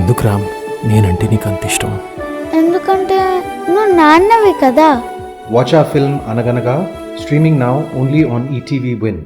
ఎందుకు రామ్ నేనంటే నీకు అంత ఇష్టం? ఎందుకంటే నువ్వు నాన్నవి కదా. Watch our film Anaganaga, streaming now only on ETV Win.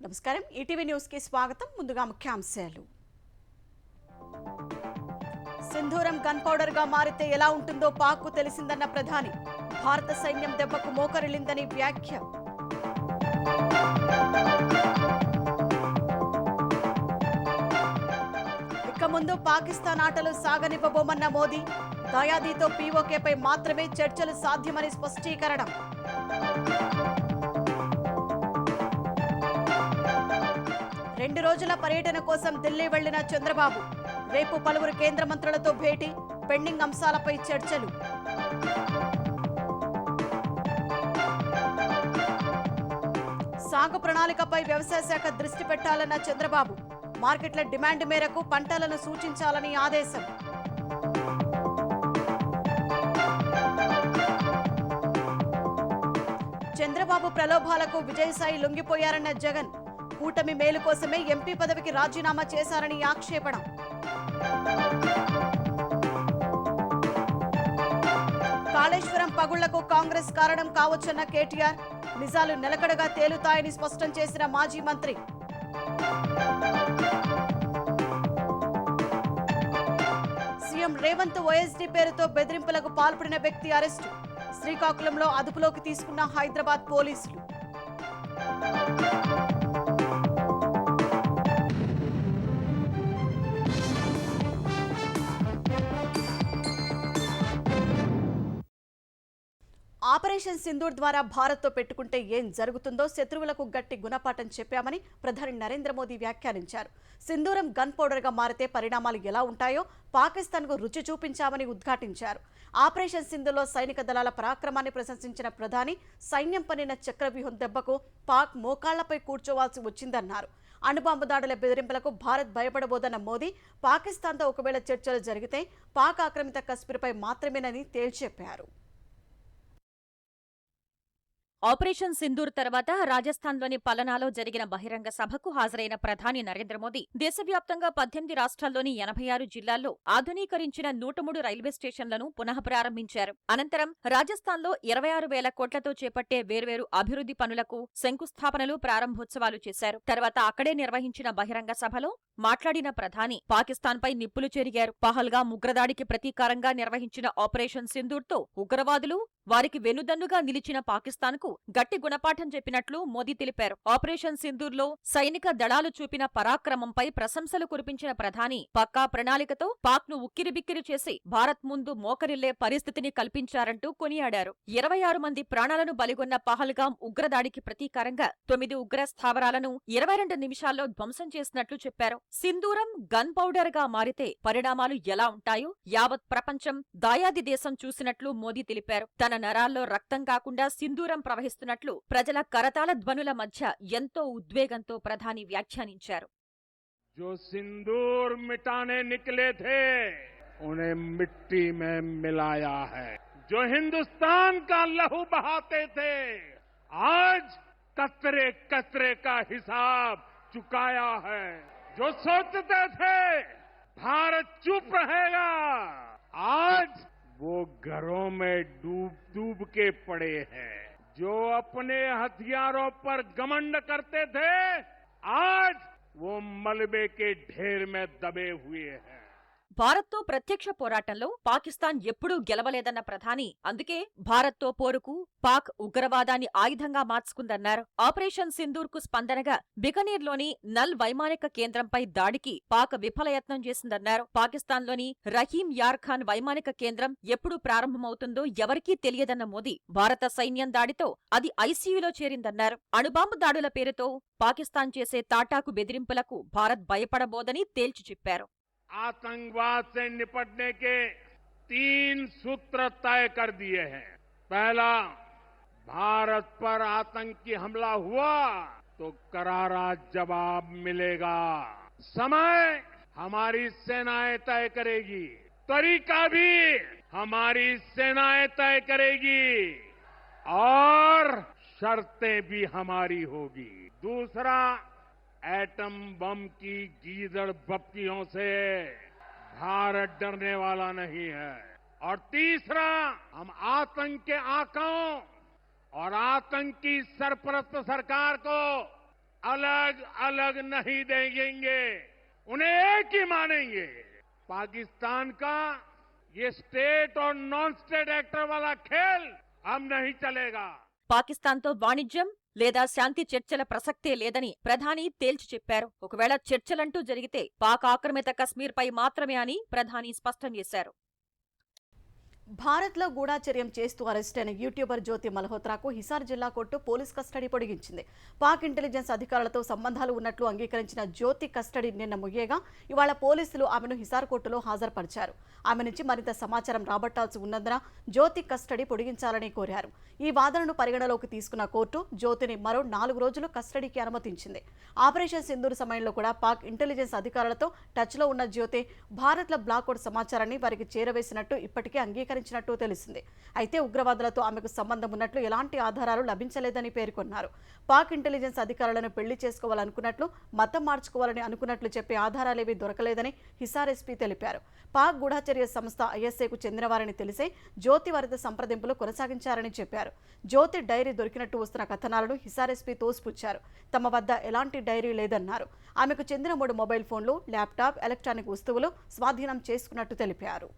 నమస్కారం, ఈటీవీ న్యూస్ కి స్వాగతం. ముందుగా ముఖ్యాంశాలు. సింధూరం గన్ పౌడర్ గా మారితే ఎలా ఉంటుందో పాక్ కు తెలిసిందన్న ప్రధాని. భారత సైన్యం దెబ్బకు మోకరిల్లిందని వ్యాఖ్య. ఇక ముందు పాకిస్తాన్ ఆటలు సాగనివ్వబోమన్న మోదీ. దయాదీతో పీఓకేపై మాత్రమే చర్చలు సాధ్యమని స్పష్టీకరణ. రెండు రోజుల పర్యటన కోసం ఢిల్లీ వెళ్లిన చంద్రబాబు. రేపు పలువురు కేంద్ర మంత్రులతో భేటీ, పెండింగ్ అంశాలపై చర్చలు. సాగు ప్రణాళికపై వ్యవసాయ శాఖ దృష్టి పెట్టాలన్న చంద్రబాబు. మార్కెట్ల డిమాండ్ మేరకు పంటలను సూచించాలని ఆదేశం. చంద్రబాబు ప్రలోభాలకు విజయసాయి లొంగిపోయారన్న జగన్. కూటమి మేలు కోసమే ఎంపీ పదవికి రాజీనామా చేశారని ఆక్షేపణ. కాళేశ్వరం పగుళ్లకు కాంగ్రెస్ కారణం కావచ్చన్న కేటీఆర్. నిజాలు నిలకడగా తేలుతాయని స్పష్టం చేసిన మాజీ మంత్రి. సీఎం రేవంత్ ఓఎస్డీ పేరుతో బెదిరింపులకు పాల్పడిన వ్యక్తి అరెస్టు. శ్రీకాకుళంలో అదుపులోకి తీసుకున్న హైదరాబాద్ పోలీసులు. ఆపరేషన్ సింధూర్ ద్వారా భారత్తో పెట్టుకుంటే ఏం జరుగుతుందో శత్రువులకు గట్టి గుణపాఠం చెప్పామని ప్రధాని నరేంద్ర మోదీ వ్యాఖ్యానించారు. సింధూరం గన్ పౌడర్గా మారితే పరిణామాలు ఎలా ఉంటాయో పాకిస్తాన్కు రుచి చూపించామని ఉద్ఘాటించారు. ఆపరేషన్ సింధూర్లో సైనిక దళాల పరాక్రమాన్ని ప్రశంసించిన ప్రధాని సైన్యం పన్నిన చక్రవ్యూహం దెబ్బకు పాక్ మోకాళ్లపై కూర్చోవాల్సి వచ్చిందన్నారు. అణుబాంబు దాడుల బెదిరింపులకు భారత్ భయపడబోదన్న మోదీ పాకిస్తాన్తో ఒకవేళ చర్చలు జరిగితే పాక్ ఆక్రమిత కశ్మీర్పై మాత్రమేనని తేల్చెప్పారు. ఆపరేషన్ సింధూర్ తర్వాత రాజస్థాన్లోని పలనాలో జరిగిన బహిరంగ సభకు హాజరైన ప్రధాని నరేంద్ర మోదీ దేశవ్యాప్తంగా 18 రాష్ట్రాల్లోని 86 జిల్లాల్లో ఆధునీకరించిన 103 రైల్వే స్టేషన్లను పునః ప్రారంభించారు. అనంతరం రాజస్థాన్లో 26,000 కోట్లతో చేపట్టే వేర్వేరు అభివృద్ధి పనులకు శంకుస్థాపనలు, ప్రారంభోత్సవాలు చేశారు. తర్వాత అక్కడే నిర్వహించిన బహిరంగ సభలో మాట్లాడిన ప్రధాని పాకిస్తాన్పై నిప్పులు చెరిగారు. పహల్గామ్ ఉగ్రదాడికి ప్రతీకారంగా నిర్వహించిన ఆపరేషన్ సింధూర్తో ఉగ్రవాదులు, వారికి వెన్నుదన్నుగా నిలిచిన పాకిస్తాన్కు గట్టి గుణపాఠం చెప్పినట్లు మోదీ తెలిపారు. ఆపరేషన్ సింధూర్లో సైనిక దళాలు చూపిన పరాక్రమంపై ప్రశంసలు కురిపించిన ప్రధాని పక్కా ప్రణాళికతో పాక్ను ఉక్కిరిబిక్కిరి చేసి భారత్ ముందు మోకరిల్లే పరిస్థితిని కల్పించారంటూ కొనియాడారు. 26 మంది ప్రాణాలను బలిగొన్న పహల్గామ్ ఉగ్రదాడికి ప్రతీకారంగా 9 ఉగ్ర స్థావరాలను 22 నిమిషాల్లో ధ్వంసం చేసినట్లు చెప్పారు. సింధూరం గన్ పౌడర్ గా మారితే పరిణామాలు ఎలా ఉంటాయో యావత్ ప్రపంచం దాయాది దేశం చూసినట్లు మోదీ తెలిపారు. తన నరాల్లో రక్తం కాకుండా సింధూరం ప్రవహిస్తున్నట్లు ప్రజల కరతాళ ధ్వనుల మధ్య ఎంతో ఉద్వేగంతో ప్రధాని వ్యాఖ్యానించారు. जो सिंदूर मिटाने निकले थे उन्हें मिट्टी में मिलाया है. जो हिंदुस्तान का लहू बहाते थे आज कतरे कतरे का हिसाब चुकाया है. जो सोचते थे भारत चुप रहेगा आज वो घरों में डूब डूब के पड़े हैं. जो अपने हथियारों पर घमंड करते थे आज वो मलबे के ढेर में दबे हुए हैं. భారత్తో ప్రత్యక్ష పోరాటంలో పాకిస్తాన్ ఎప్పుడూ గెలవలేదన్న ప్రధాని అందుకే భారత్తో పోరుకు పాక్ ఉగ్రవాదాన్ని ఆయుధంగా మార్చుకుందన్నారు. ఆపరేషన్ సింధూర్కు స్పందనగా బికనీర్లోని నల్ వైమానిక కేంద్రంపై దాడికి పాక్ విఫలయత్నం చేసిందన్నారు. పాకిస్తాన్లోని రహీం యార్ ఖాన్ వైమానిక కేంద్రం ఎప్పుడు ప్రారంభమవుతుందో ఎవరికీ తెలియదన్న మోదీ భారత సైన్యం దాడితో అది ఐసీయూలో చేరిందన్నారు. అణుబాంబు దాడుల పేరుతో పాకిస్తాన్ చేసే తాటాకు బెదిరింపులకు భారత్ భయపడబోదని తేల్చి చెప్పారు. आतंकवाद से निपटने के 3 सूत्र तय कर दिए हैं. पहला, भारत पर आतंकी हमला हुआ तो करारा जवाब मिलेगा। समय हमारी सेनाएं तय करेगी, तरीका भी हमारी सेनाएं तय करेगी और शर्तें भी हमारी होगी। दूसरा, एटम बम की गीदड़ बप्तियों से भारत डरने वाला नहीं है। और तीसरा, हम आतंक के आकाओं और आतंकी सरपरस्त सरकार को अलग अलग नहीं देंगे, उन्हें एक ही मानेंगे। पाकिस्तान का ये स्टेट और नॉन स्टेट एक्टर वाला खेल अब नहीं चलेगा। పాకిస్తాన్తో వాణిజ్యం లేదా శాంతి చర్చల ప్రసక్తే లేదని ప్రధాని తేల్చి చెప్పారు. ఒకవేళ చర్చలంటూ జరిగితే పాక్ ఆక్రమిత కశ్మీర్పై మాత్రమే అని ప్రధాని స్పష్టం చేశారు. భారత్లో గూఢాచర్యం చేస్తూ అరెస్టైన యూట్యూబర్ జ్యోతి మల్హోత్రాకు హిసార్ జిల్లా కోర్టు పోలీస్ కస్టడీ పొడిగించింది. పాక్ ఇంటెలిజెన్స్ అధికారులతో సంబంధాలు ఉన్నట్లు అంగీకరించిన జ్యోతి కస్టడీ నిన్న ముగియగా ఇవాళ పోలీసులు ఆమెను హిసార్ కోర్టులో హాజరుపరిచారు. ఆమె నుంచి మరింత సమాచారం రాబట్టాల్సి ఉన్నందున జ్యోతి కస్టడీ పొడిగించాలని కోరారు. ఈ వాదనను పరిగణలోకి తీసుకున్న కోర్టు జ్యోతిని మరో 4 రోజులు కస్టడీకి అనుమతించింది. ఆపరేషన్ సింధూర్ సమయంలో కూడా పాక్ ఇంటెలిజెన్స్ అధికారులతో టచ్లో ఉన్న జ్యోతి భారత్లో బ్లాక్అవుట్ సమాచారాన్ని వారికి చేరవేసినట్టు ఇప్పటికే అంగీకరించినట్టు తెలిసింది. అయితే ఉగ్రవాదులతో ఆమెకు సంబంధం ఉన్నట్లు ఎలాంటి ఆధారాలు లభించలేదని పేర్కొన్నారు. పాక్ ఇంటెలిజెన్స్ అధికారులను పెళ్లి చేసుకోవాలనుకున్నట్లు, మతం మార్చుకోవాలని అనుకున్నట్లు చెప్పే ఆధారాలేవీ దొరకలేదని హిసార్ ఎస్పీ తెలిపారు. పాక్ గూఢచర్య సంస్థ ఐఎస్ఐకు చెందిన వారిని తెలిసే జ్యోతి వారితో సంప్రదింపులు కొనసాగించారని చెప్పారు. జ్యోతి డైరీ దొరికినట్టు వస్తున్న కథనాలను హిసార్ ఎస్పీ తోసిపుచ్చారు. తమ వద్ద ఎలాంటి డైరీ లేదన్నారు. ఆమెకు చెందిన 3 మొబైల్ ఫోన్లు, ల్యాప్టాప్, ఎలక్ట్రానిక్ వస్తువులు స్వాధీనం చేసుకున్నట్టు తెలిపారు.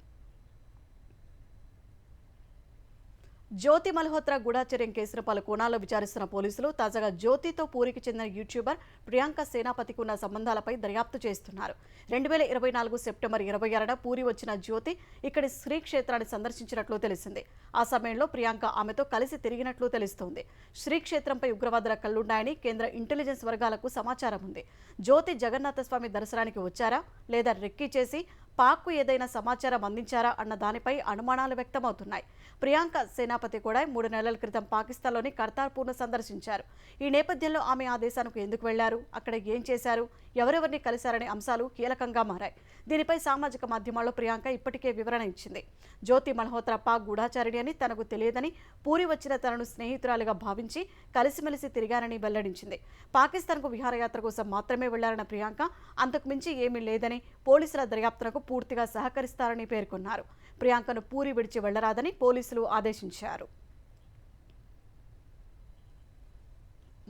జ్యోతి మల్హోత్రా గూఢాచర్యం కేసును పలు కోణాల్లో విచారిస్తున్న పోలీసులు తాజాగా జ్యోతితో పూరికి చెందిన యూట్యూబర్ ప్రియాంక సేనాపతికి ఉన్న సంబంధాలపై దర్యాప్తు చేస్తున్నారు. 2024 సెప్టెంబర్ 26న పూరి వచ్చిన జ్యోతి ఇక్కడి శ్రీక్షేత్రాన్ని సందర్శించినట్లు తెలిసింది. ఆ సమయంలో ప్రియాంక ఆమెతో కలిసి తిరిగినట్లు తెలుస్తోంది. శ్రీక్షేత్రంపై ఉగ్రవాదుల కళ్లున్నాయని కేంద్ర ఇంటెలిజెన్స్ వర్గాలకు సమాచారం ఉంది. జ్యోతి జగన్నాథస్వామి దర్శనానికి వచ్చారా లేదా రెక్కీ చేసి పాక్కు ఏదైనా సమాచారం అందించారా అన్న దానిపై అనుమానాలు వ్యక్తమవుతున్నాయి. ప్రియాంక సేనాపతి కూడా 3 నెలల క్రితం పాకిస్తాన్లోని కర్తార్పూర్ను సందర్శించారు. ఈ నేపథ్యంలో ఆమె ఆ దేశానికి ఎందుకు వెళ్లారు, అక్కడ ఏం చేశారు, ఎవరెవరిని కలిశారనే అంశాలు కీలకంగా మారాయి. దీనిపై సామాజిక మాధ్యమాల్లో ప్రియాంక ఇప్పటికే వివరణ ఇచ్చింది. జ్యోతి మల్హోత్రా పాక్ గూఢాచారిణి అని తనకు తెలియదని, పూరి వచ్చిన తనను స్నేహితురాలిగా భావించి కలిసిమెలిసి తిరిగారని వెల్లడించింది. పాకిస్తాన్కు విహారయాత్ర కోసం మాత్రమే వెళ్లారన్న ప్రియాంక అంతకు మించి ఏమీ లేదని, పోలీసుల దర్యాప్తునకు పూర్తిగా సహకరిస్తారని పేర్కొన్నారు. ప్రియాంకను పూరి విడిచి వెళ్లరాదని పోలీసులు ఆదేశించారు.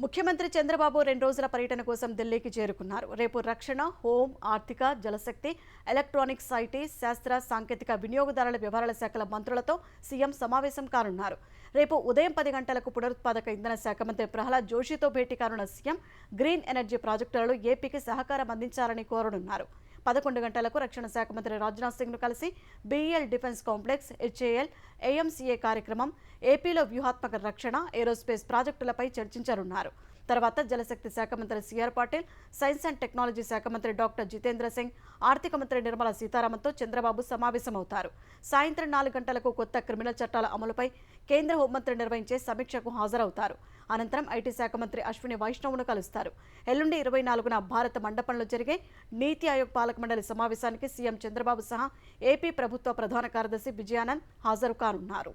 ముఖ్యమంత్రి చంద్రబాబు 2 రోజుల పర్యటన కోసం ఢిల్లీకి చేరుకున్నారు. రేపు రక్షణ, హోం, ఆర్థిక, జలశక్తి, ఎలక్ట్రానిక్స్, ఐటీ, శాస్త్ర, సాంకేతిక, వినియోగదారుల వ్యవహారాల శాఖల మంత్రులతో సీఎం సమావేశం కానున్నారు. రేపు ఉదయం 10 గంటలకు పునరుత్పాదక ఇంధన శాఖ మంత్రి ప్రహ్లాద్ జోషితో భేటీ కానున్న సీఎం గ్రీన్ ఎనర్జీ ప్రాజెక్టులలో ఏపీకి సహకారం అందించాలని కోరనున్నారు. 11 గంటలకు రక్షణ శాఖ మంత్రి రాజ్నాథ్ సింగ్ను కలిసి BEL defence complex, HAL, AMCA కార్యక్రమం, ఏపీలో వ్యూహాత్మక రక్షణ, ఏరోస్పేస్ ప్రాజెక్టులపై చర్చించనున్నారు. తర్వాత జలశక్తి శాఖ మంత్రి CR Patil, science and technology శాఖ మంత్రి డాక్టర్ జితేంద్ర సింగ్, ఆర్థిక మంత్రి నిర్మలా సీతారామన్తో చంద్రబాబు సమావేశమవుతారు. సాయంత్రం 4 గంటలకు కొత్త క్రిమినల్ చట్టాల అమలుపై కేంద్ర హోంమంత్రి నిర్వహించే సమీక్షకు హాజరవుతారు. అనంతరం ఐటీ శాఖ మంత్రి అశ్విని వైష్ణవ్ను కలుస్తారు. ఎల్లుండి 24న భారత మండపంలో జరిగే నీతి ఆయోగ్ పాలక మండలి సమావేశానికి సీఎం చంద్రబాబు సహా ఏపీ ప్రభుత్వ ప్రధాన కార్యదర్శి విజయానంద్ హాజరు కానున్నారు.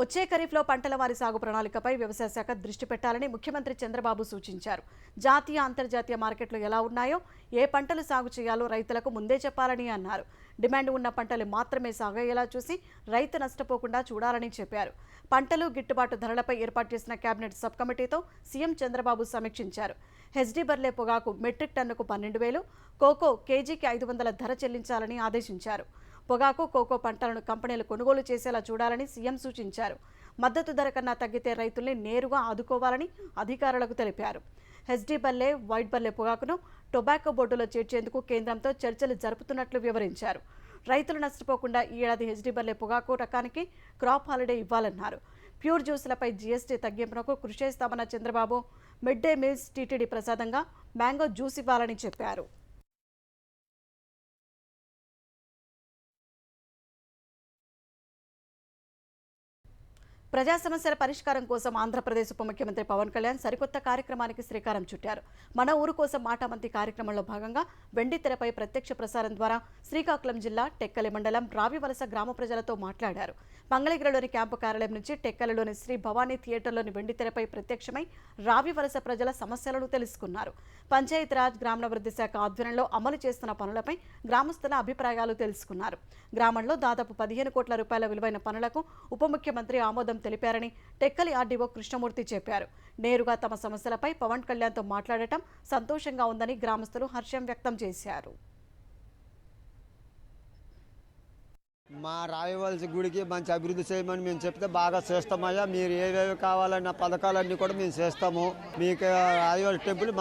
వచ్చే ఖరీఫ్లో పంటల వారి సాగు ప్రణాళికపై వ్యవసాయ శాఖ దృష్టి పెట్టాలని ముఖ్యమంత్రి చంద్రబాబు సూచించారు. జాతీయ, అంతర్జాతీయ మార్కెట్లు ఎలా ఉన్నాయో, ఏ పంటలు సాగు చేయాలో రైతులకు ముందే చెప్పాలని అన్నారు. డిమాండ్ ఉన్న పంటలు మాత్రమే సాగయ్యేలా చూసి రైతు నష్టపోకుండా చూడాలని చెప్పారు. పంటలు గిట్టుబాటు ధరలపై ఏర్పాటు చేసిన కేబినెట్ సబ్ కమిటీతో సీఎం చంద్రబాబు సమీక్షించారు. హెచ్డీ బర్లే పొగాకు మెట్రిక్ టన్నుకు 12,000, కోకో కేజీకి 500 ధర చెల్లించాలని ఆదేశించారు. పొగాకు, కోకో పంటలను కంపెనీలు కొనుగోలు చేసేలా చూడాలని సీఎం సూచించారు. మద్దతు ధర కన్నా తగ్గితే రైతుల్ని నేరుగా ఆదుకోవాలని అధికారులకు తెలిపారు. హెచ్డీ బర్లే, వైట్ బర్లే పొగాకును టొబాకో బోర్డులో చేర్చేందుకు కేంద్రంతో చర్చలు జరుపుతున్నట్లు వివరించారు. రైతులు నష్టపోకుండా ఈ ఏడాది హెచ్డీ బర్లే పొగాకు రకానికి క్రాప్ హాలిడే ఇవ్వాలన్నారు. ప్యూర్ జ్యూసులపై జీఎస్టీ తగ్గింపునకు కృషి చేస్తామన్న Chandrababu mid day meals TTD ప్రసాదంగా మ్యాంగో జ్యూస్ ఇవ్వాలని చెప్పారు. ప్రజా సమస్యల పరిష్కారం కోసం ఆంధ్రప్రదేశ్ ఉప ముఖ్యమంత్రి పవన్ కళ్యాణ్ సరికొత్త కార్యక్రమానికి శ్రీకారం చుట్టారు. మన ఊరు కోసం మాటామంతి కార్యక్రమంలో భాగంగా వెండి తెరపై ప్రత్యక్ష ప్రసారం ద్వారా శ్రీకాకుళం జిల్లా టెక్కలి మండలం రావివలస గ్రామ ప్రజలతో మాట్లాడారు. మంగళగిరిలోని క్యాంపు కార్యాలయం నుంచి టెక్కలిలోని శ్రీ భవానీ థియేటర్లోని వెండి తెరపై ప్రత్యక్షమై రావివలస ప్రజల సమస్యలను తెలుసుకున్నారు. పంచాయతీరాజ్ గ్రామీణాభివృద్ధి శాఖ ఆధ్వర్యంలో అమలు చేస్తున్న పనులపై గ్రామస్తుల అభిప్రాయాలు తెలుసుకున్నారు. గ్రామంలో దాదాపు 15 కోట్ల రూపాయల విలువైన పనులకు ఉప ముఖ్యమంత్రి ఆమోదం తెలిపారని టెక్కలి ఆర్డీఓ కృష్ణమూర్తి చెప్పారు. నేరుగా తమ సమస్యలపై పవన్ కళ్యాణ్తో మాట్లాడటం సంతోషంగా ఉందని గ్రామస్తులు హర్షం వ్యక్తం చేశారు. మా రాయవలసి గుడికి మంచి అభివృద్ధి చేయమని మేము చెప్తే బాగా చేస్తామయ్యా. మీరు ఏవేవి కావాలన్న పథకాలన్నీ కూడా మేము చేస్తాము. మీకు రాయవలసి టెంపుల్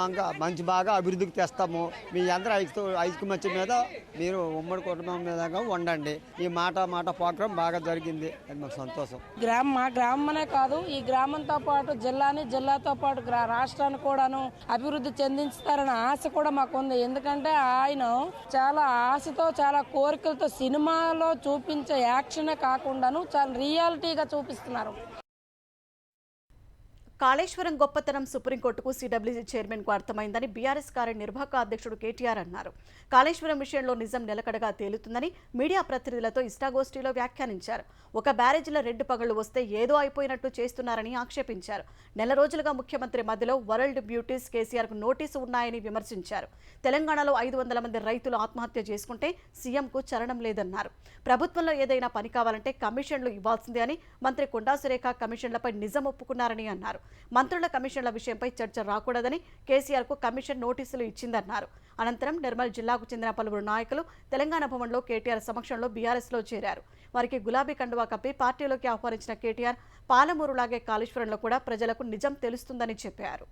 మంచి బాగా అభివృద్ధికి తెస్తాము. మీ అందరూ ఐక్యమత్యం మీద మీరు ఉమ్మడి కుటుంబం మీద ఉండండి. ఈ మాట ప్రోగ్రాం బాగా జరిగింది. అది మాకు సంతోషం. మా గ్రామమే కాదు, ఈ గ్రామంతో పాటు జిల్లాతో పాటు రాష్ట్రాన్ని కూడాను అభివృద్ధి చెందిస్తారన్న ఆశ కూడా మాకు ఉంది. ఎందుకంటే ఆయన చాలా ఆశతో చాలా కోరికలతో సినిమాలో చూపించే యాక్షన్ కాకుండాను చాలా రియాలిటీగా చూపిస్తున్నారు. కాళేశ్వరం గొప్పతనం సుప్రీంకోర్టుకు సిడబ్ల్యూసీ చైర్మన్ కు అర్థమైందని బీఆర్ఎస్ కార్యనిర్వాహక అధ్యక్షుడు కేటీఆర్ అన్నారు. కాళేశ్వరం విషయంలో నిజం నిలకడగా తేలుతుందని మీడియా ప్రతినిధులతో ఇష్టాగోష్ఠిలో వ్యాఖ్యానించారు. ఒక బ్యారేజీలో 2 పగళ్లు వస్తే ఏదో అయిపోయినట్టు చేస్తున్నారని ఆక్షేపించారు. నెల రోజులుగా ముఖ్యమంత్రి మధ్యలో వరల్డ్ బ్యూటీస్ కేసీఆర్కు నోటీసు ఉన్నాయని విమర్శించారు. తెలంగాణలో 500 మంది రైతులు ఆత్మహత్య చేసుకుంటే సీఎంకు చలనం లేదన్నారు. ప్రభుత్వంలో ఏదైనా పని కావాలంటే కమిషన్లు ఇవ్వాల్సిందే అని మంత్రి కొండా సురేఖ కమిషన్లపై నిజం ఒప్పుకున్నారని అన్నారు. మంత్రుల కమిషన్ల విషయంపై చర్చ రాకూడదని కేసీఆర్కు కమిషన్ నోటీసులు ఇచ్చిందన్నారు. అనంతరం నిర్మల్ జిల్లాకు చెందిన పలువురు నాయకులు తెలంగాణ భవన్లో కేటీఆర్ సమక్షంలో బీఆర్ఎస్లో చేరారు. వారికి గులాబీ కండువా కప్పి పార్టీలోకి ఆహ్వానించిన కేటీఆర్ పాలమూరులాగే కాళేశ్వరంలో కూడా ప్రజలకు నిజం తెలుస్తుందని చెప్పారు.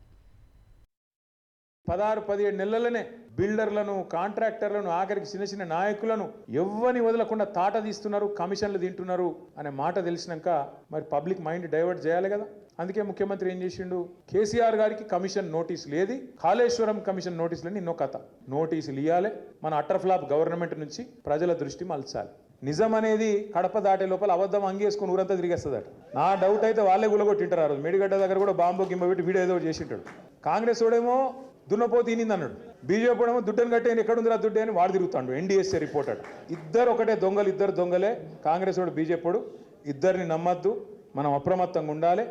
16-17 నెలలనే బిల్డర్లను, కాంట్రాక్టర్లను, ఆఖరికి చిన్న నాయకులను ఎవ్వని వదలకుండా తాట తీస్తున్నారు, కమిషన్లు తింటున్నారు అనే మాట తెలిసినాక మరి పబ్లిక్ మైండ్ డైవర్ట్ చేయాలి కదా. అందుకే ముఖ్యమంత్రి ఏం చేసిండు, కేసీఆర్ గారికి కమిషన్ నోటీసులు ఏది, కాళేశ్వరం కమిషన్ నోటీసులని ఎన్నో కథ. నోటీసులు ఇవ్వాలి, మన అటర్ ఫ్లాప్ గవర్నమెంట్ నుంచి ప్రజల దృష్టి మలచాలి. నిజం అనేది కడప దాటే లోపల అబద్ధం అంగేసుకుని ఊరంతా తిరిగేస్తుందట. నా డౌట్ అయితే వాళ్ళే గులగొట్టింటారు. ఆ రోజు మేడిగడ్డ దగ్గర కూడా బాంబు గిమ్మ పెట్టి వీడియో ఏదో చేసింటాడు. కాంగ్రెస్ వాడేమో దున్నపోతే ఈనింది అన్నాడు, బీజేపీ ఏమో దుడ్డని కట్టేని ఎక్కడుందిరా దుడ్డే అని వాడు తిరుగుతాడు. NDSA reporter. ఇద్దరు ఒకటే దొంగలు, ఇద్దరు దొంగలే. కాంగ్రెస్ వాడు, బీజేపీ వాడు. ఇద్దరిని నమ్మద్దు, మనం అప్రమత్తంగా ఉండాలి.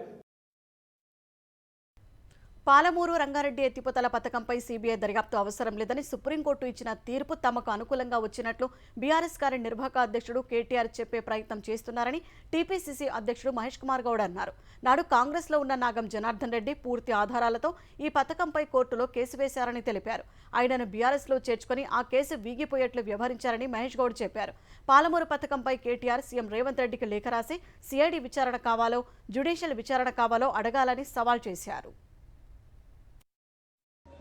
పాలమూరు రంగారెడ్డి ఎత్తిపోతల పథకంపై సీబీఐ దర్యాప్తు అవసరం లేదని సుప్రీంకోర్టు ఇచ్చిన తీర్పు తమకు అనుకూలంగా వచ్చినట్లు బీఆర్ఎస్ కార్యనిర్వాహక అధ్యక్షుడు కేటీఆర్ చెప్పే ప్రయత్నం చేస్తున్నారని టీపీసీసీ అధ్యక్షుడు మహేష్ కుమార్ గౌడ్ అన్నారు. నాడు కాంగ్రెస్లో ఉన్న నాగం జనార్దన్ రెడ్డి పూర్తి ఆధారాలతో ఈ పథకంపై కోర్టులో కేసు వేశారని తెలిపారు. ఆయనను బీఆర్ఎస్లో చేర్చుకుని ఆ కేసు వీగిపోయేట్లు వ్యవహరించారని మహేష్ గౌడ్ చెప్పారు. పాలమూరు పథకంపై కేటీఆర్ సీఎం రేవంత్ రెడ్డికి లేఖ రాసి సిఐడి విచారణ కావాలో, జ్యుడిషియల్ విచారణ కావాలో అడగాలని సవాల్ చేశారు.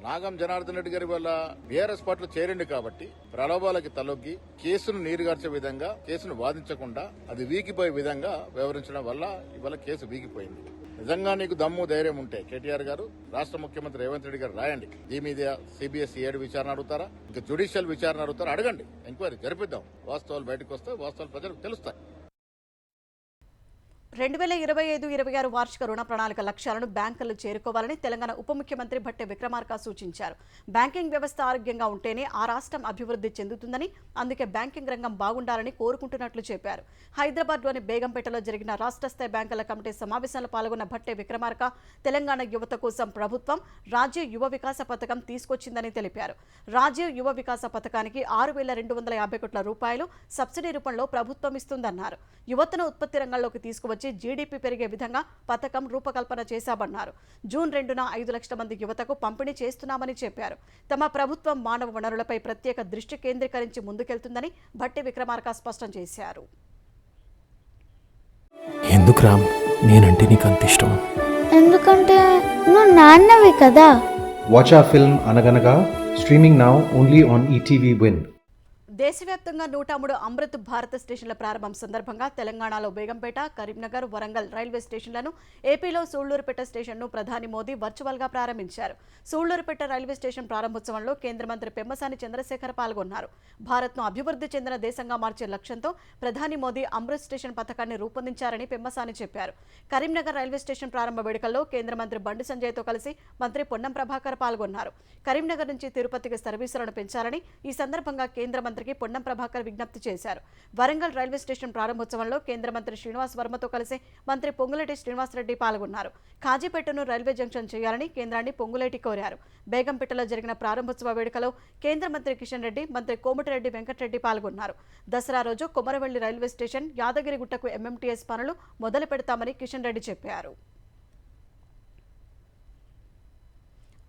నాగం జనార్దన్ రెడ్డి గారి వల్ల బీఆర్ఎస్ పార్టీలో చేరింది కాబట్టి ప్రలోభాలకి తలొగ్గి కేసును నీరుగార్చే విధంగా, కేసును వాదించకుండా అది వీగిపోయే విధంగా వ్యవహరించడం వల్ల ఇవాళ కేసు వీగిపోయింది. నిజంగా నీకు దమ్ము ధైర్యం ఉంటే కేటీఆర్ గారు, రాష్ట్ర ముఖ్యమంత్రి రేవంత్ రెడ్డి గారు రాయండి. దీని మీద సిబిఐ విచారణ అడుగుతారా, ఇంకా జ్యుడిషియల్ విచారణ అడుగుతారా, అడగండి. ఎంక్వైరీ జరిపిద్దాం. వాస్తవాలు బయటకు వస్తే వాస్తవాలు ప్రజలకు తెలుస్తాయి. 2025-26 వార్షిక రుణ ప్రణాళిక లక్ష్యాలను బ్యాంకులు చేరుకోవాలని తెలంగాణ ఉప ముఖ్యమంత్రి భట్టి విక్రమార్క సూచించారు. బ్యాంకింగ్ వ్యవస్థ ఆరోగ్యంగా ఉంటేనే ఆ రాష్ట్రం అభివృద్ధి చెందుతుందని, అందుకే బ్యాంకింగ్ రంగం బాగుండాలని కోరుకుంటున్నట్లు చెప్పారు. హైదరాబాద్లోని బేగంపేటలో జరిగిన రాష్ట్ర స్థాయి బ్యాంకుల కమిటీ సమావేశంలో పాల్గొన్న భట్టి విక్రమార్క తెలంగాణ యువత కోసం ప్రభుత్వం రాజీవ్ యువ వికాస పథకం తీసుకొచ్చిందని తెలిపారు. రాజీవ్ యువ వికాస పథకానికి 6,250 కోట్ల రూపాయలు సబ్సిడీ రూపంలో ప్రభుత్వం ఇస్తుందన్నారు. యువతను ఉత్పత్తి రంగంలోకి తీసుకువచ్చి జీడీపీ పెరిగే విధంగా పథకం రూపకల్పన చేశామన్నారు. జూన్ 2న 5 లక్షల మంది యువతకు పంపిణీ చేస్తున్నామని చెప్పారు. తమ ప్రభుత్వం మానవ వనరులపై ప్రత్యేక దృష్టి కేంద్రీకరించి ముందుకెళ్తుందని భట్టి విక్రమార్క స్పష్టం చేశారు. ఎందుకు రామ్ నేనంటే నీకు అంత ఇష్టం? ఎందుకంటే నువ్వు నాన్నవి కదా. Watch our film Anaganaka, streaming now only on ETV Win. దేశవ్యాప్తంగా 103 అమృత్ భారత్ స్టేషన్ల ప్రారంభం సందర్భంగా తెలంగాణలో బేగంపేట, కరీంనగర్, వరంగల్ రైల్వే స్టేషన్లను, ఏపీలో సూళ్లూరుపేట స్టేషన్ను ప్రధాని మోదీ వర్చువల్గా ప్రారంభించారు. సూళ్లూరుపేట రైల్వే స్టేషన్ ప్రారంభోత్సవంలో కేంద్ర మంత్రి పెమ్మసాని చంద్రశేఖర్ పాల్గొన్నారు. భారత్ను అభివృద్ధి చెందిన దేశంగా మార్చే లక్ష్యంతో ప్రధాని మోదీ అమృత్ స్టేషన్ పథకాన్ని రూపొందించారని పెమ్మసాని చెప్పారు. కరీంనగర్ రైల్వే స్టేషన్ ప్రారంభ వేడుకల్లో కేంద్ర మంత్రి బండి సంజయ్తో కలిసి మంత్రి పొన్నం ప్రభాకర్ పాల్గొన్నారు. కరీంనగర్ నుంచి తిరుపతికి సర్వీసులను పెంచాలని ఈ సందర్భంగా కేంద్ర మంత్రికి పొన్నం ప్రభాకర్ విజ్ఞప్తి చేశారు. వరంగల్ రైల్వే స్టేషన్ ప్రారంభోత్సవంలో కేంద్ర మంత్రి శ్రీనివాస్ వర్మతో కలిసి మంత్రి పొంగులేటి శ్రీనివాసరెడ్డి పాల్గొన్నారు. కాజీపేటను రైల్వే జంక్షన్ చేయాలని కేంద్రాన్ని పొంగులేటి కోరారు. బేగంపేటలో జరిగిన ప్రారంభోత్సవ వేడుకలో కేంద్ర మంత్రి కిషన్ రెడ్డి, మంత్రి కోమటిరెడ్డి వెంకటరెడ్డి పాల్గొన్నారు. దసరా రోజు కొమరవెల్లి రైల్వే స్టేషన్, యాదగిరిగుట్టకు ఎంఎంటీఎస్ పనులు మొదలు పెడతామని కిషన్ రెడ్డి చెప్పారు.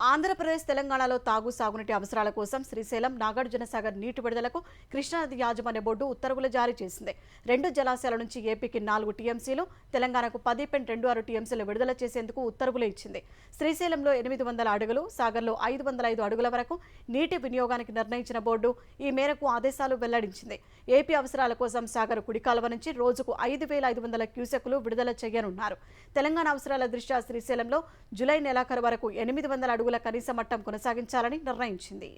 ఆంధ్రప్రదేశ్, తెలంగాణలో సాగునీటి అవసరాల కోసం శ్రీశైలం, నాగార్జునసాగర్ నీటి విడుదలకు కృష్ణానది యాజమాన్య బోర్డు ఉత్తర్వులు జారీ చేసింది. 2 జలాశయాల నుంచి ఏపీకి 4 టీఎంసీలు, తెలంగాణకు 10.26 టీఎంసీలు విడుదల చేసేందుకు ఉత్తర్వులు ఇచ్చింది. శ్రీశైలంలో 800 అడుగులు, సాగర్లో 505 అడుగుల వరకు నీటి వినియోగానికి నిర్ణయించిన బోర్డు ఈ మేరకు ఆదేశాలు వెల్లడించింది. ఏపీ అవసరాల కోసం సాగర్ కుడి కాలువ నుంచి రోజుకు 5,500 క్యూసెక్కులు విడుదల చేయనున్నారు. తెలంగాణ అవసరాల దృష్ట్యా శ్రీశైలంలో జూలై నెలాఖరు వరకు 800 అడుగుల కనీస మట్టం కొనసాగించాలని నిర్ణయించింది.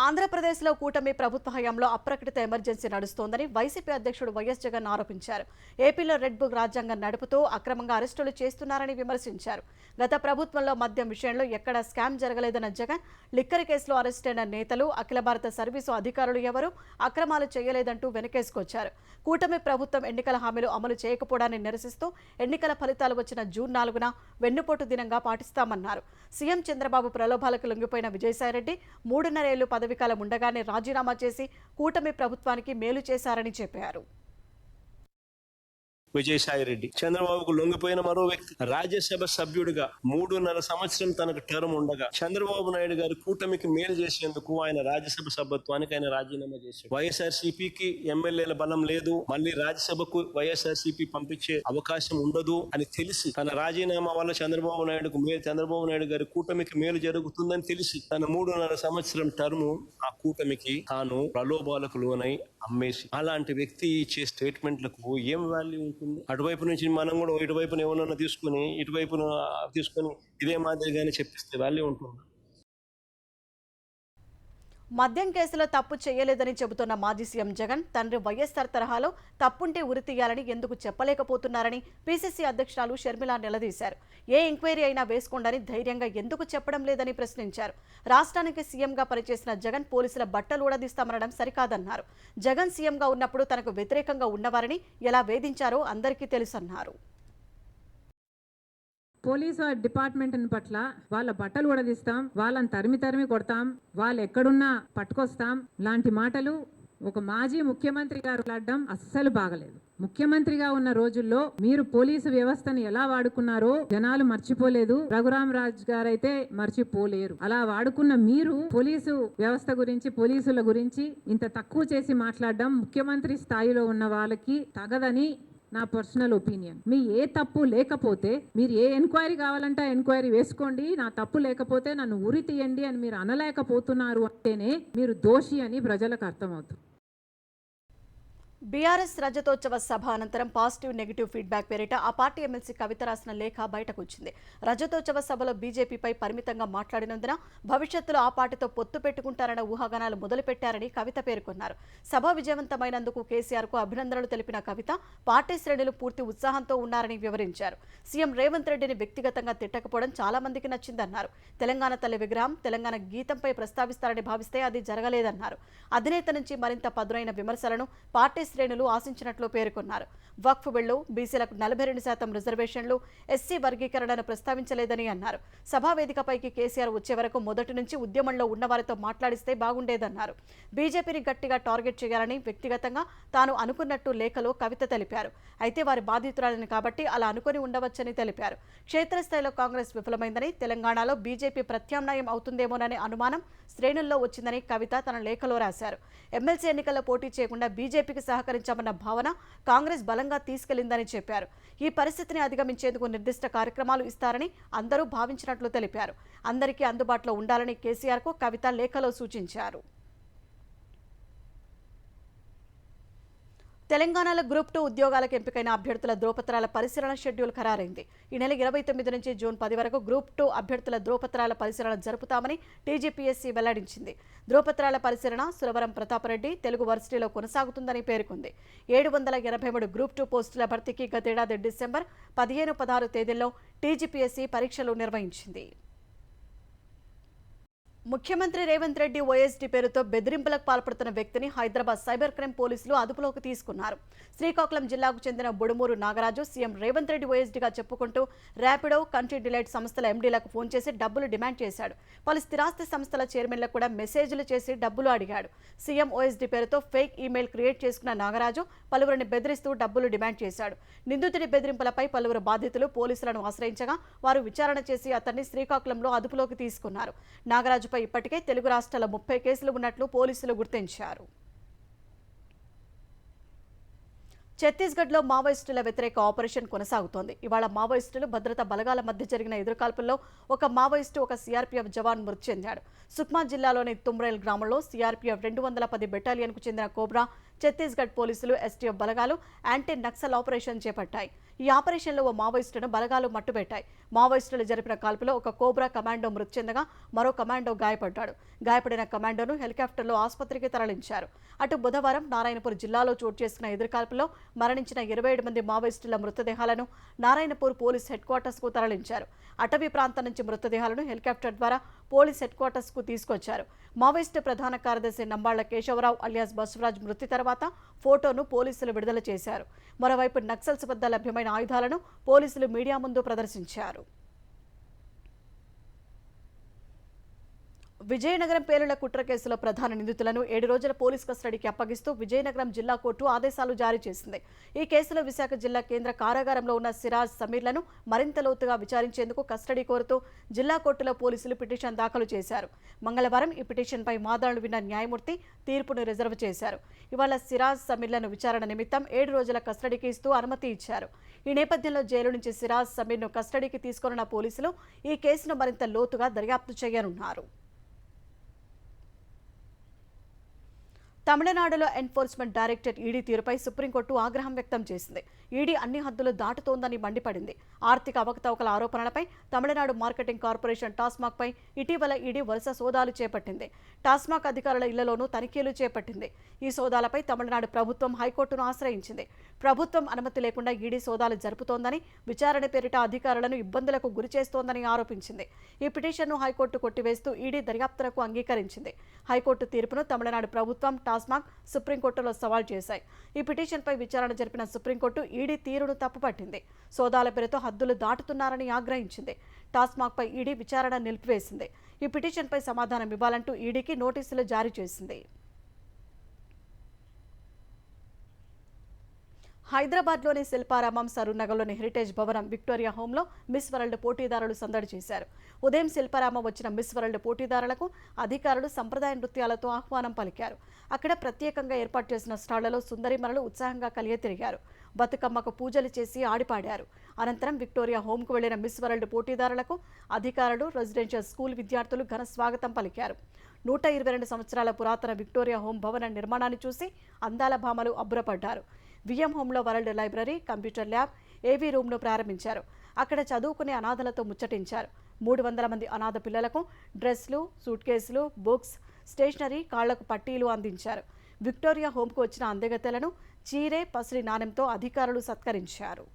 ఆంధ్రప్రదేశ్లో కూటమి ప్రభుత్వ హయాంలో అప్రకటిత ఎమర్జెన్సీ నడుస్తోందని వైసీపీ అధ్యక్షుడు వైఎస్ జగన్ ఆరోపించారు. ఏపీలో రెడ్ బుక్ రాజ్యాంగం నడుపుతూ అక్రమంగా అరెస్టులు చేస్తున్నారని విమర్శించారు. గత ప్రభుత్వంలో మద్యం విషయంలో ఎక్కడా స్కామ్ జరగలేదన్న జగన్, లిక్కర్ కేసులో అరెస్టైన నేతలు, అఖిల భారత సర్వీసు అధికారులు ఎవరూ అక్రమాలు చేయలేదంటూ వెనకేసుకొచ్చారు. కూటమి ప్రభుత్వం ఎన్నికల హామీలు అమలు చేయకపోవడాన్ని నిరసిస్తూ ఎన్నికల ఫలితాలు వచ్చిన జూన్ 4న వెన్నుపోటు దినంగా పాటిస్తామన్నారు. సీఎం చంద్రబాబు ప్రలోభాలకు లొంగిపోయిన విజయసాయిరెడ్డి 3.5 ఏళ్లు పదవీకాలం ఉండగానే రాజీనామా చేసి కూటమి ప్రభుత్వానికి మేలు చేశారని చెప్పారు. విజయసాయిరెడ్డి చంద్రబాబుకు లొంగిపోయిన మరో వ్యక్తి. రాజ్యసభ సభ్యుడిగా 3.5 సంవత్సరం తనకు టర్మ్ ఉండగా చంద్రబాబు నాయుడు గారు కూటమికి మేలు చేసేందుకు ఆయన రాజ్యసభ సభ్యత్వానికి ఆయన రాజీనామా చేశారు. వైఎస్ఆర్సీపీకి ఎమ్మెల్యేల బలం లేదు, మళ్ళీ రాజ్యసభకు వైఎస్ఆర్సీపీ పంపించే అవకాశం ఉండదు అని తెలిసి తన రాజీనామా వల్ల చంద్రబాబు నాయుడు గారి కూటమికి మేలు జరుగుతుందని తెలిసి తన 3.5 సంవత్సరం టర్ము ఆ కూటమికి తాను ప్రలోభాలకు లోనై అమ్మేసి, అలాంటి వ్యక్తి ఇచ్చే స్టేట్మెంట్లకు ఏం వాల్యూ ఉంటుంది? అటువైపు నుంచి మనం కూడా ఇటువైపున ఏమన్నా తీసుకుని ఇటువైపున తీసుకుని ఇదే మాదిరిగానే చెప్పిస్తే వాల్యూ ఉంటుంది. మద్యం కేసులో తప్పు చేయలేదని చెబుతున్న మాజీ సీఎం జగన్, తండ్రి వైఎస్ఆర్ తరహాలో తప్పుంటే ఉరి తీయాలని ఎందుకు చెప్పలేకపోతున్నారని పీసీసీ అధ్యక్షురాలు షర్మిల నిలదీశారు. ఏ ఎంక్వైరీ అయినా వేసుకోండని ధైర్యంగా ఎందుకు చెప్పడం లేదని ప్రశ్నించారు. రాష్ట్రానికి సీఎంగా పనిచేసిన జగన్ పోలీసుల బట్టలు ఊడదీస్తామనడం సరికాదన్నారు. జగన్ సీఎంగా ఉన్నప్పుడు తనకు వ్యతిరేకంగా ఉన్నవారిని ఎలా వేధించారో అందరికీ తెలుసన్నారు. పోలీసు డిపార్ట్మెంట్ పట్ల వాళ్ళ బట్టలు ఉడదీస్తాం, వాళ్ళని తరిమి కొడతాం, వాళ్ళు ఎక్కడున్నా పట్టుకొస్తాం లాంటి మాటలు ఒక మాజీ ముఖ్యమంత్రి గారు మాట్లాడడం అస్సలు బాగలేదు. ముఖ్యమంత్రిగా ఉన్న రోజుల్లో మీరు పోలీసు వ్యవస్థను ఎలా వాడుకున్నారో జనాలు మర్చిపోలేదు, రఘురామరాజు గారైతే మర్చిపోలేరు. అలా వాడుకున్న మీరు పోలీసు వ్యవస్థ గురించి, పోలీసుల గురించి ఇంత తక్కువ చేసి మాట్లాడడం ముఖ్యమంత్రి స్థాయిలో ఉన్న వాళ్ళకి తగదని నా పర్సనల్ ఒపీనియన్. మీ ఏ తప్పు లేకపోతే మీరు ఏ ఎంక్వైరీ కావాలంటే ఎంక్వైరీ వేసుకోండి, నా తప్పు లేకపోతే నన్ను ఉరి తీయండి అని మీరు అనలేకపోతున్నారు అంటేనే మీరు దోషి అని ప్రజలకు అర్థమవుతుంది. బీఆర్ఎస్ రజతోత్సవ సభ అనంతరం పాజిటివ్, నెగిటివ్ ఫీడ్బ్యాక్ పేరిట ఆ పార్టీ ఎమ్మెల్సీ కవిత రాసిన లేఖ బయటకు వచ్చింది. రజతోత్సవ సభలో బీజేపీపై పరిమితంగా మాట్లాడినందున భవిష్యత్తులో ఆ పార్టీతో పొత్తు పెట్టుకుంటారన్న ఊహాగానాలు మొదలుపెట్టారని కవిత పేర్కొన్నారు. సభ విజయవంతమైనందుకు కేసీఆర్కు అభినందనలు తెలిపిన కవిత పార్టీ శ్రేణులు పూర్తి ఉత్సాహంతో ఉన్నారని వివరించారు. సీఎం రేవంత్ రెడ్డిని వ్యక్తిగతంగా తిట్టకపోవడం చాలా మందికి నచ్చిందన్నారు. తెలంగాణ తల్లి విగ్రహం, తెలంగాణ గీతంపై ప్రస్తావిస్తారని భావిస్తే అది జరగలేదన్నారు. అధినేత నుంచి మరింత పదునైన విమర్శలను పార్టీ శ్రేణులు ఆశించినట్లు పేర్కొన్నారు. వక్ఫ్ బిల్లు, బీసీలకు 42% రిజర్వేషన్లు, ఎస్సీ వర్గీకరణను ప్రస్తావించలేదని అన్నారు. సభా వేదికపైకి కేసీఆర్ వచ్చే వరకు మొదటి నుంచి ఉద్యమంలో ఉన్నవారితో మాట్లాడిస్తే బాగుండేదన్నారు. బీజేపీని గట్టిగా టార్గెట్ చేయాలని వ్యక్తిగతంగా తాను అనుకున్నట్టు లేఖలో కవిత తెలిపారు. అయితే వారి బాధితురాలని కాబట్టి అలా అనుకుని ఉండవచ్చని తెలిపారు. క్షేత్రస్థాయిలో కాంగ్రెస్ విఫలమైందని, తెలంగాణలో బీజేపీ ప్రత్యామ్నాయం అవుతుందేమోననే అనుమానం శ్రేణుల్లో వచ్చిందని కవిత తన లేఖలో రాశారు. ఎమ్మెల్సీ ఎన్నికల్లో పోటీ చేయకుండా బీజేపీకి సహకరించామన్న భావన కాంగ్రెస్ బలంగా తీసుకెళ్లిందని చెప్పారు. ఈ పరిస్థితిని అధిగమించేందుకు నిర్దిష్ట కార్యక్రమాలు ఇస్తారని అందరూ భావించినట్లు తెలిపారు. అందరికీ అందుబాటులో ఉండాలని కేసీఆర్కు కవిత లేఖలో సూచించారు. తెలంగాణలో గ్రూప్ 2 ఉద్యోగాలకు ఎంపికైన అభ్యర్థుల ధ్రువపత్రాల పరిశీలన షెడ్యూల్ ఖరారైంది. ఈ నెల 29 నుంచి జూన్ 10 వరకు గ్రూప్ 2 అభ్యర్థుల ధ్రువపత్రాల పరిశీలన జరుపుతామని టీజీపీఎస్సీ వెల్లడించింది. ధ్రువపత్రాల పరిశీలన సురవరం ప్రతాపరెడ్డి తెలుగు వర్సిటీలో కొనసాగుతుందని పేర్కొంది. 783 గ్రూప్ 2 పోస్టుల భర్తీకి గతేడాది డిసెంబర్ 15, 16 తేదీల్లో టీజీపీఎస్సీ పరీక్షలు నిర్వహించింది. ముఖ్యమంత్రి రేవంత్ రెడ్డి ఓఎస్డీ పేరుతో బెదిరింపులకు పాల్పడుతున్న వ్యక్తిని హైదరాబాద్ సైబర్ క్రైమ్ పోలీసులు అదుపులోకి తీసుకున్నారు. శ్రీకాకుళం జిల్లాకు చెందిన బుడుమూరు నాగరాజు సీఎం రేవంత్ రెడ్డి ఓఎస్డీగా చెప్పుకుంటూ ర్యాపిడో, కంట్రీ డిలైట్ సంస్థల ఎండీలకు ఫోన్ చేసి డబ్బులు డిమాండ్ చేశాడు. పలు స్థిరాస్తి సంస్థల చైర్మన్లకు కూడా మెసేజ్లు చేసి డబ్బులు అడిగాడు. సీఎం ఓఎస్డీ పేరుతో ఫేక్ ఈమెయిల్ క్రియేట్ చేసుకున్న నాగరాజు పలువురిని బెదిరిస్తూ డబ్బులు డిమాండ్ చేశాడు. నిందితుడి బెదిరింపులపై పలువురు బాధితులు పోలీసులను ఆశ్రయించగా వారు విచారణ చేసి అతన్ని శ్రీకాకుళంలో అదుపులోకి తీసుకున్నారు. నాగరాజు ఇప్పటికే తెలుగు రాష్ట్రాల 30 కేసులు ఉన్నట్లు పోలీసులు గుర్తించారు. ఛత్తీస్గఢ్లో మావోయిస్టుల వ్యతిరేక ఆపరేషన్ కొనసాగుతోంది. ఇవాళ మావోయిస్టులు భద్రతా బలగాల మధ్య జరిగిన ఎదురుకాల్పుల్లో ఒక మావోయిస్టు, ఒక సీఆర్పీఎఫ్ జవాన్ మృతి చెందాడు. సుక్మా జిల్లాలోని తుమ్రేల్ గ్రామంలో సీఆర్పీఎఫ్ 210 బెటాలియన్కు చెందిన కోబ్రా, ఛత్తీస్గఢ్ పోలీసులు, ఎస్టీఎఫ్ బలగాలు యాంటీ నక్సల్ ఆపరేషన్ చేపట్టాయి. ఈ ఆపరేషన్లో ఓ మావోయిస్టును బలగాలు మట్టుబెట్టాయి. మావోయిస్టులు జరిపిన కాల్పులో ఒక కోబ్రా కమాండో మృతి చెందగా మరో కమాండో గాయపడ్డాడు. గాయపడిన కమాండోను హెలికాప్టర్లో ఆసుపత్రికి తరలించారు. అటు బుధవారం నారాయణపూర్ జిల్లాలో చోటు చేసుకున్న ఎదురుకాల్పులో మరణించిన 27 మంది మావోయిస్టుల మృతదేహాలను నారాయణపూర్ పోలీస్ హెడ్ క్వార్టర్స్కు తరలించారు. అటవీ ప్రాంతం నుంచి మృతదేహాలను హెలికాప్టర్ ద్వారా పోలీస్ హెడ్ క్వార్టర్స్కు తీసుకొచ్చారు. మావోయిస్టు ప్రధాన కార్యదర్శి నంబాళ్ల కేశవరావు అలియాస్ బసవరాజ్ మృతి తర్వాత ఫోటోను పోలీసులు విడుదల చేశారు. మరోవైపు నక్సల్స్ వద్ద లభ్యమైన ఆయుధాలను పోలీసులు మీడియా ముందు ప్రదర్శించారు. విజయనగరం పేలుళ్ల కుట్ర కేసులో ప్రధాన నిందితులను 7 రోజుల పోలీస్ కస్టడీకి అప్పగిస్తూ విజయనగరం జిల్లా కోర్టు ఆదేశాలు జారీ చేసింది. ఈ కేసులో విశాఖ జిల్లా కేంద్ర కారాగారంలో ఉన్న సిరాజ్, సమీర్లను మరింత లోతుగా విచారించేందుకు కస్టడీ కోరుతూ జిల్లా కోర్టులో పోలీసులు పిటిషన్ దాఖలు చేశారు. మంగళవారం ఈ పిటిషన్పై వాదనలు విన్న న్యాయమూర్తి తీర్పును రిజర్వ్ చేశారు. ఇవాళ సిరాజ్, సమీర్లను విచారణ నిమిత్తం 7 రోజుల కస్టడీకి ఇస్తూ అనుమతి ఇచ్చారు. ఈ నేపథ్యంలో జైలు నుంచి సిరాజ్, సమీర్ను కస్టడీకి తీసుకున్న పోలీసులు ఈ కేసును మరింత లోతుగా దర్యాప్తు చేయనున్నారు. తమిళనాడులో ఎన్ఫోర్స్మెంట్ డైరెక్టరేట్ ఈడీ తీరుపై సుప్రీంకోర్టు ఆగ్రహం వ్యక్తం చేసింది. ఈడీ అన్ని హద్దులు దాటుతోందని మండిపడింది. ఆర్థిక అవకతవకల ఆరోపణలపై తమిళనాడు మార్కెటింగ్ కార్పొరేషన్ టాస్మాక్పై ఇటీవల ఈడీ వరుస సోదాలు చేపట్టింది. టాస్మాక్ అధికారుల ఇళ్లలోనూ తనిఖీలు చేపట్టింది. ఈ సోదాలపై తమిళనాడు ప్రభుత్వం హైకోర్టును ఆశ్రయించింది. ప్రభుత్వం అనుమతి లేకుండా ఈడీ సోదాలు జరుపుతోందని, విచారణ పేరిట అధికారులను ఇబ్బందులకు గురిచేస్తోందని ఆరోపించింది. ఈ పిటిషన్ను హైకోర్టు కొట్టివేస్తూ ఈడీ దర్యాప్తునకు అంగీకరించింది. హైకోర్టు తీర్పును తమిళనాడు ప్రభుత్వం, టాస్మాక్ సుప్రీంకోర్టులో సవాల్ చేశాయి. ఈ పిటిషన్పై విచారణ జరిపిన సుప్రీంకోర్టు ఈడీ తీరును తప్పుపట్టింది. సోదాల పేరుతో హద్దులు దాటుతున్నారని ఆగ్రహించింది. టాస్మాక్పై ఈడీ విచారణ నిలిపివేసింది. ఈ పిటిషన్పై సమాధానం ఇవ్వాలంటూ ఈడీకి నోటీసులు జారీ చేసింది. హైదరాబాద్లోని శిల్పారామం, సరూర్నగర్లోని హెరిటేజ్ భవనం, విక్టోరియా హోంలో మిస్ వరల్డ్ పోటీదారులు సందడి చేశారు. ఉదయం శిల్పారామం వచ్చిన మిస్ వరల్డ్ పోటీదారులకు అధికారులు సంప్రదాయ నృత్యాలతో ఆహ్వానం పలికారు. అక్కడ ప్రత్యేకంగా ఏర్పాటు చేసిన స్టాళ్లలో సుందరిమణులు ఉత్సాహంగా కలిగే తిరిగారు. బతుకమ్మకు పూజలు చేసి ఆడిపాడారు. అనంతరం విక్టోరియా హోంకు వెళ్లిన మిస్ వరల్డ్ పోటీదారులకు అధికారులు, రెసిడెన్షియల్ స్కూల్ విద్యార్థులు ఘన స్వాగతం పలికారు. 122 సంవత్సరాల పురాతన విక్టోరియా హోం భవన నిర్మాణాన్ని చూసి అందాల భామలు అబ్బురపడ్డారు. విఎం హోంలో world library, computer lab, AV రూమ్ను ప్రారంభించారు. అక్కడ చదువుకునే అనాథలతో ముచ్చటించారు. 300 మంది అనాథ పిల్లలకు డ్రెస్లు, సూట్ కేసులు, బుక్స్, స్టేషనరీ, కాళ్లకు పట్టీలు అందించారు. విక్టోరియా హోంకు వచ్చిన అందెగత్తెలను చీరే, పసిడి నాణెంతో అధికారులు సత్కరించారు.